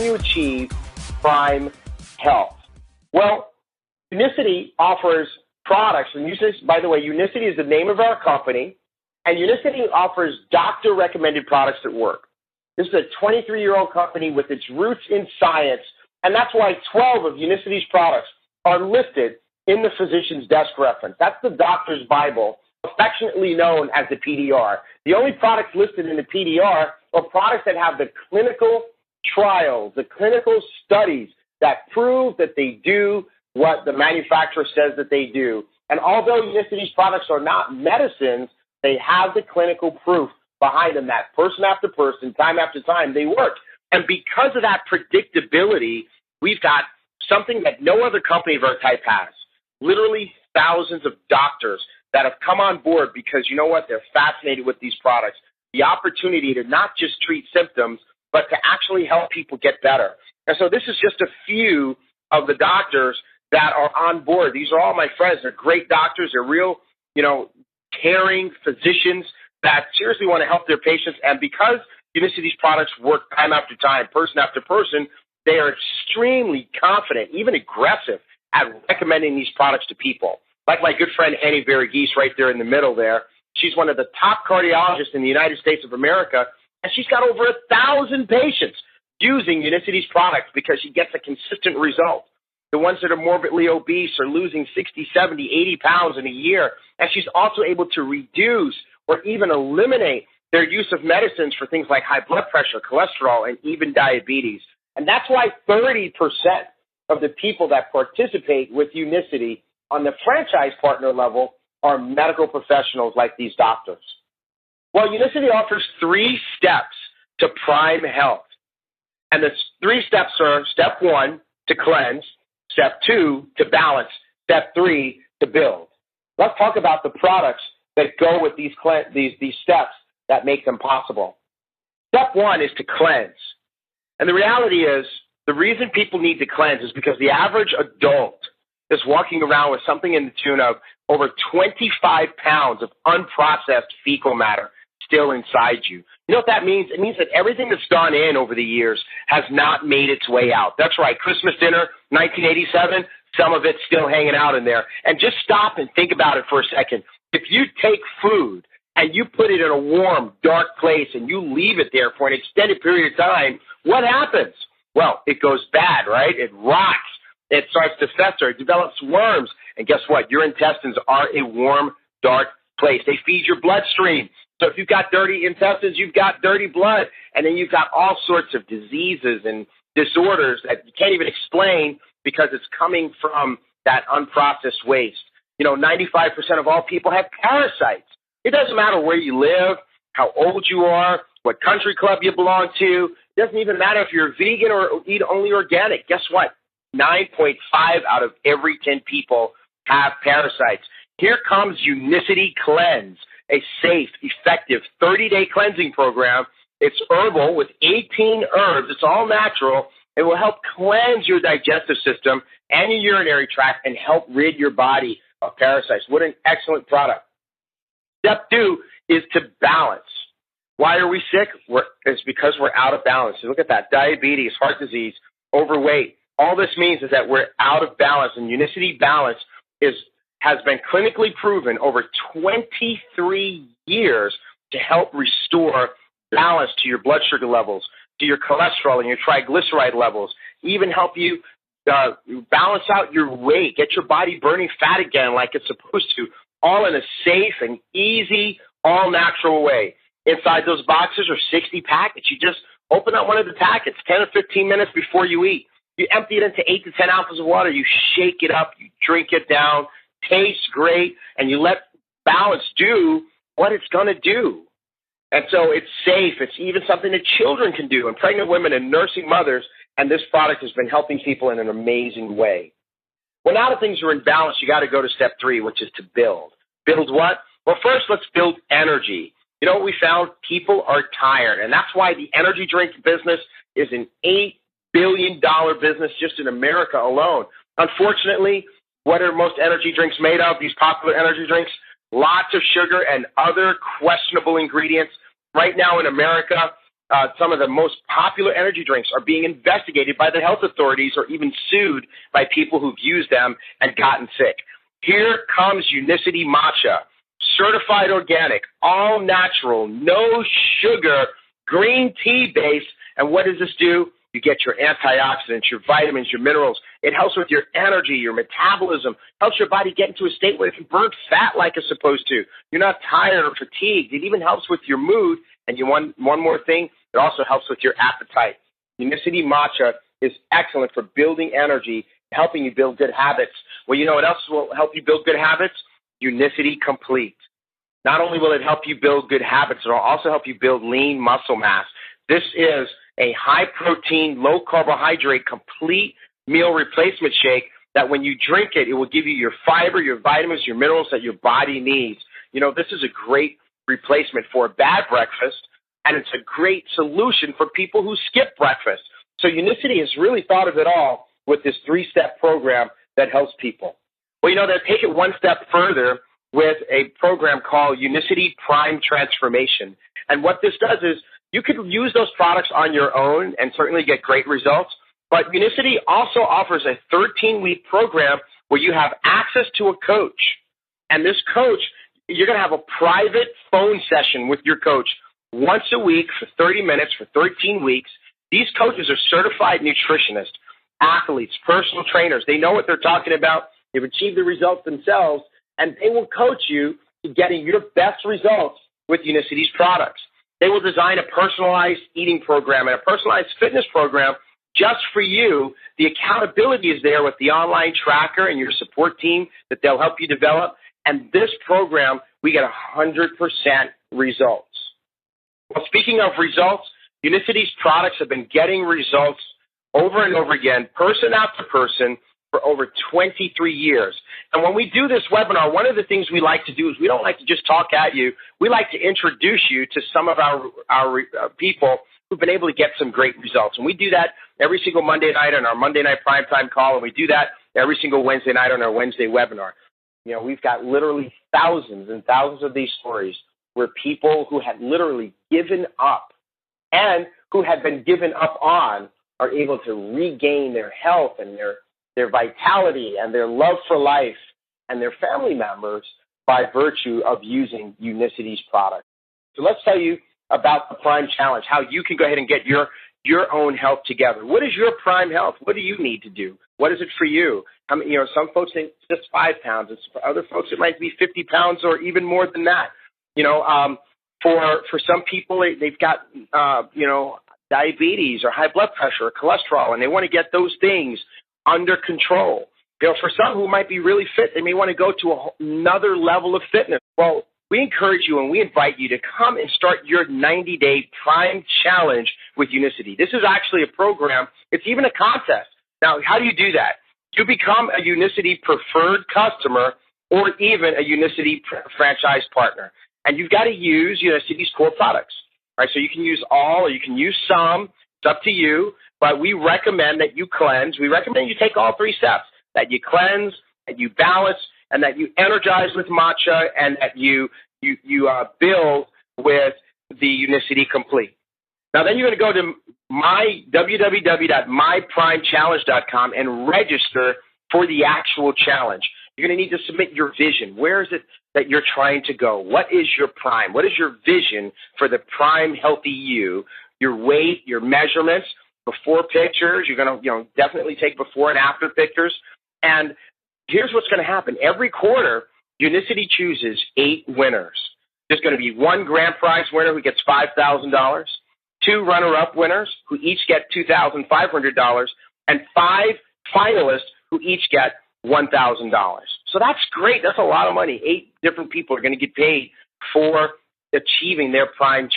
you achieve prime health? Well, Unicity offers products, and by the way, Unicity is the name of our company, and Unicity offers doctor-recommended products that work. This is a 23-year-old company with its roots in science, and that's why 12 of Unicity's products are listed in the physician's desk reference. That's the doctor's Bible, affectionately known as the PDR. The only products listed in the PDR are products that have the clinical trials, the clinical studies that prove that they do what the manufacturer says that they do. And although Unicity's products are not medicines, they have the clinical proof behind them that person after person, time after time, they work. And because of that predictability, we've got something that no other company of our type has. Literally thousands of doctors that have come on board because, you know what, they're fascinated with these products. The opportunity to not just treat symptoms, but to actually help people get better. And so this is just a few of the doctors that are on board. These are all my friends. They're great doctors. They're real, caring physicians that seriously want to help their patients. And because Unicity's products work time after time, person after person, they are extremely confident, even aggressive, at recommending these products to people. Like my good friend Annie Verghese right there in the middle there. She's one of the top cardiologists in the United States of America, and she's got over 1,000 patients using Unicity's products because she gets a consistent result. The ones that are morbidly obese are losing 60, 70, 80 pounds in a year, and she's also able to reduce or even eliminate their use of medicines for things like high blood pressure, cholesterol, and even diabetes. And that's why 30% of the people that participate with Unicity on the franchise partner level are medical professionals like these doctors. Well, Unicity offers 3 steps to prime health. And the 3 steps are: step 1, to cleanse; step 2, to balance; step 3, to build. Let's talk about the products that go with these steps that make them possible. Step 1 is to cleanse. And the reality is, the reason people need to cleanse is because the average adult is walking around with something in the tune of over 25 pounds of unprocessed fecal matter still inside you. You know what that means? It means that everything that's gone in over the years has not made its way out. That's right. Christmas dinner, 1987, some of it's still hanging out in there. And just stop and think about it for a second. If you take food and you put it in a warm, dark place and you leave it there for an extended period of time, what happens? Well, it goes bad, right? It rots. It starts to fester. It develops worms. And guess what? Your intestines are a warm, dark place. They feed your bloodstream. So if you've got dirty intestines, you've got dirty blood. And then you've got all sorts of diseases and disorders that you can't even explain because it's coming from that unprocessed waste. 95% of all people have parasites. It doesn't matter where you live, how old you are, what country club you belong to. It doesn't even matter if you're vegan or eat only organic. Guess what? 9.5 out of every 10 people have parasites. Here comes Unicity Cleanse, a safe, effective 30-day cleansing program. It's herbal with 18 herbs. It's all natural. It will help cleanse your digestive system and your urinary tract and help rid your body of parasites. What an excellent product. Step 2 is to balance. Why are we sick? It's because we're out of balance. So look at that. Diabetes, heart disease, overweight. All this means is that we're out of balance. And Unicity Balance has been clinically proven over 23 years to help restore balance to your blood sugar levels, to your cholesterol and your triglyceride levels, even help you balance out your weight, get your body burning fat again like it's supposed to, all in a safe and easy, all-natural way. Inside those boxes are 60 packets. You just open up one of the packets 10 or 15 minutes before you eat. You empty it into 8 to 10 ounces of water. You shake it up. You drink it down. Tastes great. And you let balance do what it's going to do. And so it's safe. It's even something that children can do, and pregnant women and nursing mothers. And this product has been helping people in an amazing way. Well, now that things are in balance, you got to go to step 3, which is to build. Build what? Well, first, let's build energy. You know what we found? People are tired, and that's why the energy drink business is an $8 billion business just in America alone. Unfortunately, what are most energy drinks made of, these popular energy drinks? Lots of sugar and other questionable ingredients. Right now in America, some of the most popular energy drinks are being investigated by the health authorities or even sued by people who've used them and gotten sick. Here comes Unicity Matcha, certified organic, all natural, no sugar, green tea base. And what does this do? You get your antioxidants, your vitamins, your minerals. It helps with your energy, your metabolism, helps your body get into a state where it can burn fat like it's supposed to. You're not tired or fatigued. It even helps with your mood. And you want one more thing, it also helps with your appetite. Unicity Matcha is excellent for building energy, helping you build good habits. Well, you know what else will help you build good habits? Unicity Complete. Not only will it help you build good habits, it will also help you build lean muscle mass. This is a high-protein, low-carbohydrate, complete meal replacement shake that when you drink it, it will give you your fiber, your vitamins, your minerals that your body needs. You know, this is a great replacement for a bad breakfast, and it's a great solution for people who skip breakfast. So Unicity has really thought of it all with this 3-step program that helps people. Well, you know, they'll take it one step further with a program called Unicity Prime Transformation. And what this does is you could use those products on your own and certainly get great results. But Unicity also offers a 13-week program where you have access to a coach. And this coach, you're going to have a private phone session with your coach once a week for 30 minutes for 13 weeks. These coaches are certified nutritionists, athletes, personal trainers. They know what they're talking about. They've achieved the results themselves, and they will coach you to getting your best results with Unicity's products. They will design a personalized eating program and a personalized fitness program just for you. The accountability is there with the online tracker and your support team that they'll help you develop. And this program, we get 100% results. Well, speaking of results, Unicity's products have been getting results over and over again, person after person, for over 23 years. And when we do this webinar, one of the things we like to do is we don't like to just talk at you. We like to introduce you to some of our people who've been able to get some great results. And we do that every single Monday night on our Monday night primetime call, and we do that every single Wednesday night on our Wednesday webinar. You know, we've got literally thousands and thousands of these stories where people who had literally given up and who had been given up on are able to regain their health and their vitality and their love for life and their family members by virtue of using Unicity's product. So let's tell you about the Prime Challenge, how you can go ahead and get your own health together. What is your Prime Health? What do you need to do? What is it for you? I mean, you know, some folks think it's just 5 pounds. For other folks, it might be 50 pounds or even more than that. You know, for some people, they've got, you know, diabetes or high blood pressure or cholesterol, and they want to get those things under control. You know, for some who might be really fit, they may want to go to another level of fitness. Well, we encourage you and we invite you to come and start your 90-day Prime Challenge with Unicity. This is actually a program. It's even a contest. Now, how do you do that? You become a Unicity preferred customer or even a Unicity franchise partner. And you've got to use Unicity's core products. Right? So you can use all or you can use some. It's up to you. But we recommend that you cleanse. We recommend you take all 3 steps, that you cleanse, that you balance, and that you energize with matcha, and that you build with the Unicity Complete. Now, then you're going to go to www.myprimechallenge.com and register for the actual challenge. You're going to need to submit your vision. Where is it that you're trying to go? What is your prime? What is your vision for the prime healthy you? Your weight, your measurements, before pictures. You're going to definitely take before and after pictures. And here's what's going to happen. Every quarter, Unicity chooses 8 winners. There's going to be 1 grand prize winner who gets $5,000, 2 runner-up winners who each get $2,500, and 5 finalists who each get $1,000. So that's great. That's a lot of money. 8 different people are going to get paid for achieving their prime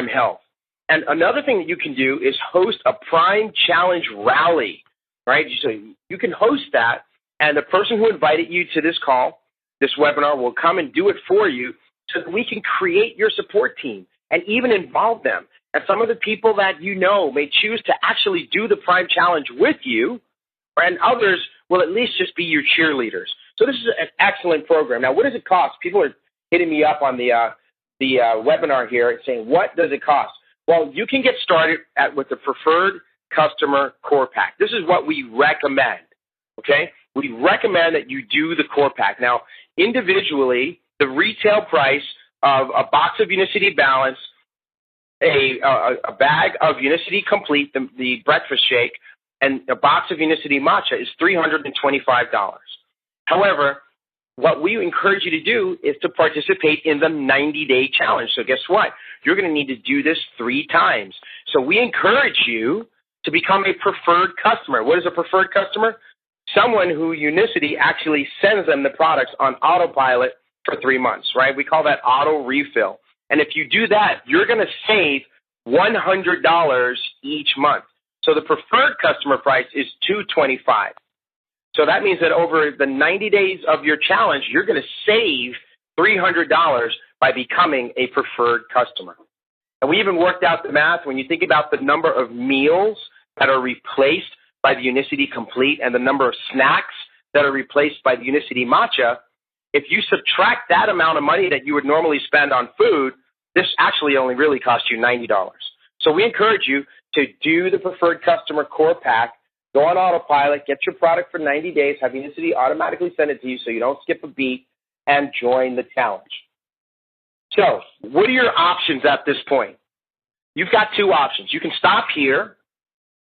health. And another thing that you can do is host a Prime Challenge rally, right? So you can host that, and the person who invited you to this call, this webinar, will come and do it for you so that we can create your support team and even involve them. And some of the people that you know may choose to actually do the Prime Challenge with you, and others will at least just be your cheerleaders. So this is an excellent program. Now, what does it cost? People are hitting me up on the webinar here saying, what does it cost? Well, you can get started with the Preferred Customer Core Pack. This is what we recommend, okay? We recommend that you do the Core Pack. Now, individually, the retail price of a box of Unicity Balance, a bag of Unicity Complete, the breakfast shake, and a box of Unicity Matcha is $325. However, what we encourage you to do is to participate in the 90-day challenge. So guess what? You're going to need to do this 3 times. So we encourage you to become a preferred customer. What is a preferred customer? Someone who Unicity actually sends them the products on autopilot for 3 months, right? We call that auto refill. And if you do that, you're going to save $100 each month. So the preferred customer price is $225. So that means that over the 90 days of your challenge, you're going to save $300 by becoming a preferred customer. And we even worked out the math. When you think about the number of meals that are replaced by the Unicity Complete and the number of snacks that are replaced by the Unicity Matcha, if you subtract that amount of money that you would normally spend on food, this actually only really costs you $90. So we encourage you to do the Preferred Customer Core Pack. Go on autopilot, get your product for 90 days, have Unicity automatically send it to you so you don't skip a beat, and join the challenge. So what are your options at this point? You've got 2 options. You can stop here,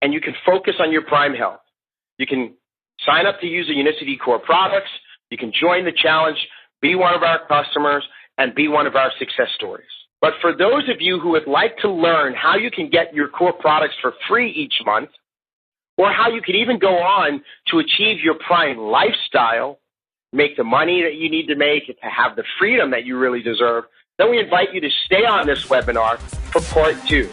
and you can focus on your Prime Health. You can sign up to use the Unicity Core products. You can join the challenge, be one of our customers, and be one of our success stories. But for those of you who would like to learn how you can get your core products for free each month, or how you can even go on to achieve your Prime lifestyle, make the money that you need to make, to have the freedom that you really deserve, then we invite you to stay on this webinar for part 2.